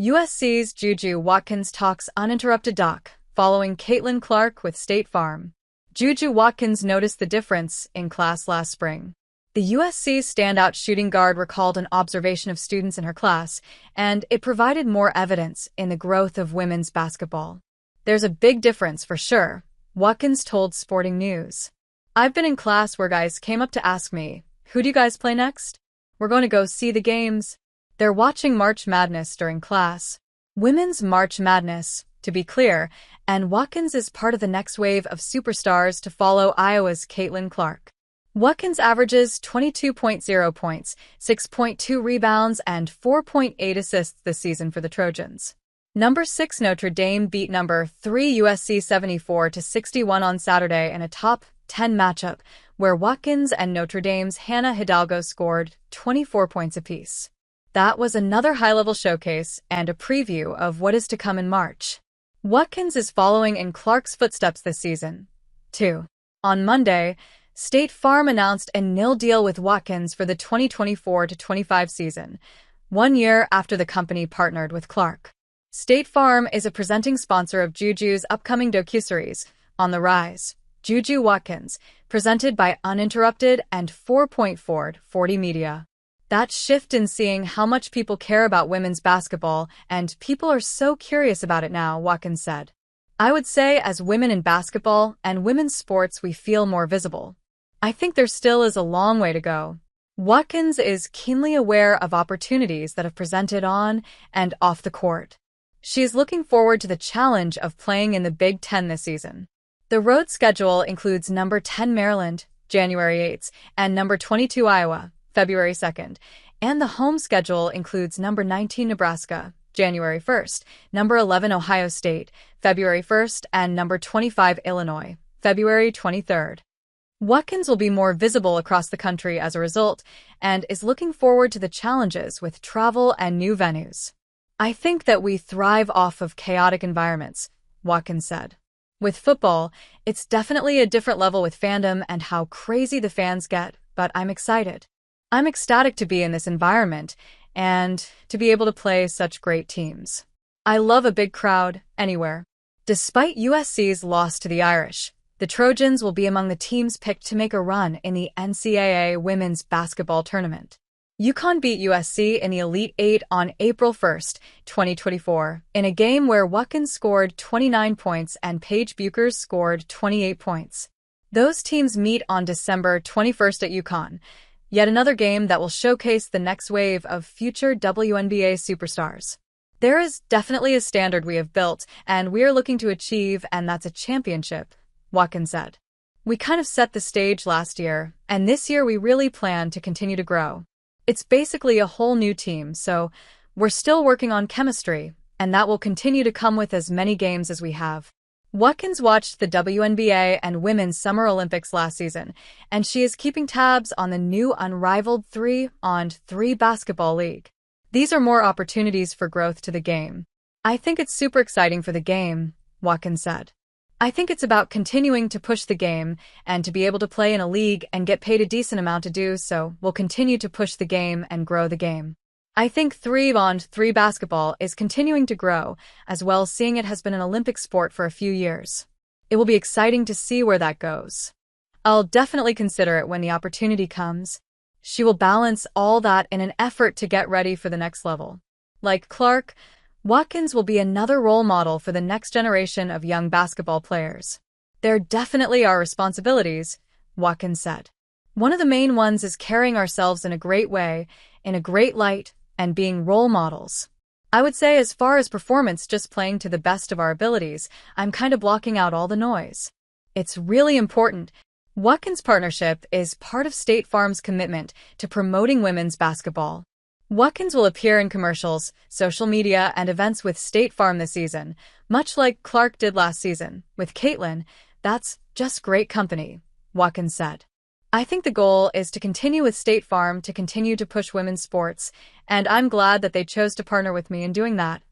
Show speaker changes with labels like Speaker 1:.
Speaker 1: USC's JuJu Watkins talks uninterrupted doc, following Caitlin Clark with State Farm. JuJu Watkins noticed the difference in class last spring. The USC standout shooting guard recalled an observation of students in her class, and it provided more evidence in the growth of women's basketball. There's a big difference for sure, Watkins told Sporting News. I've been in class where guys came up to ask me, who do you guys play next? We're going to go see the games. They're watching March Madness during class. Women's March Madness, to be clear, and Watkins is part of the next wave of superstars to follow Iowa's Caitlin Clark. Watkins averages 22.0 points, 6.2 rebounds, and 4.8 assists this season for the Trojans. Number 6 Notre Dame beat number 3 USC 74-61 on Saturday in a top 10 matchup, where Watkins and Notre Dame's Hannah Hidalgo scored 24 points apiece. That was another high-level showcase and a preview of what is to come in March. Watkins is following in Clark's footsteps this season, too. On Monday, State Farm announced a nil deal with Watkins for the 2024-25 season, 1 year after the company partnered with Clark. State Farm is a presenting sponsor of JuJu's upcoming docuseries, On the Rise, JuJu Watkins, presented by Uninterrupted and 4.40 Media. That shift in seeing how much people care about women's basketball, and people are so curious about it now, Watkins said. I would say as women in basketball and women's sports we feel more visible. I think there still is a long way to go. Watkins is keenly aware of opportunities that have presented on and off the court. She is looking forward to the challenge of playing in the Big Ten this season. The road schedule includes number 10 Maryland, January 8th, and number 22 Iowa, February 2nd, and the home schedule includes number 19 Nebraska, January 1st, number 11 Ohio State, February 1st, and number 25 Illinois, February 23rd. Watkins will be more visible across the country as a result, and is looking forward to the challenges with travel and new venues. I think that we thrive off of chaotic environments, Watkins said. With football, it's definitely a different level with fandom and how crazy the fans get, but I'm excited. I'm ecstatic to be in this environment and to be able to play such great teams. I love a big crowd anywhere. Despite USC's loss to the Irish, the Trojans will be among the teams picked to make a run in the NCAA women's basketball tournament. UConn beat USC in the Elite Eight on April 1, 2024, in a game where Watkins scored 29 points and Paige Bueckers scored 28 points. Those teams meet on December 21st at UConn, yet another game that will showcase the next wave of future WNBA superstars. There is definitely a standard we have built, and we are looking to achieve, and that's a championship, Watkins said. We kind of set the stage last year, and this year we really plan to continue to grow. It's basically a whole new team, so we're still working on chemistry, and that will continue to come with as many games as we have. Watkins watched the WNBA and Women's Summer Olympics last season, and she is keeping tabs on the new unrivaled 3-on-3 basketball league. These are more opportunities for growth to the game. I think it's super exciting for the game, Watkins said. I think it's about continuing to push the game and to be able to play in a league and get paid a decent amount to do so. We'll continue to push the game and grow the game. I think 3-on-3 basketball is continuing to grow, as well, seeing it has been an Olympic sport for a few years. It will be exciting to see where that goes. I'll definitely consider it when the opportunity comes. She will balance all that in an effort to get ready for the next level. Like Clark, Watkins will be another role model for the next generation of young basketball players. There definitely are responsibilities, Watkins said. One of the main ones is carrying ourselves in a great way, in a great light, and being role models. I would say as far as performance, just playing to the best of our abilities, I'm kind of blocking out all the noise. It's really important. Watkins' partnership is part of State Farm's commitment to promoting women's basketball. Watkins will appear in commercials, social media, and events with State Farm this season, much like Clark did last season. With Caitlin, that's just great company, Watkins said. I think the goal is to continue with State Farm to continue to push women's sports, and I'm glad that they chose to partner with me in doing that.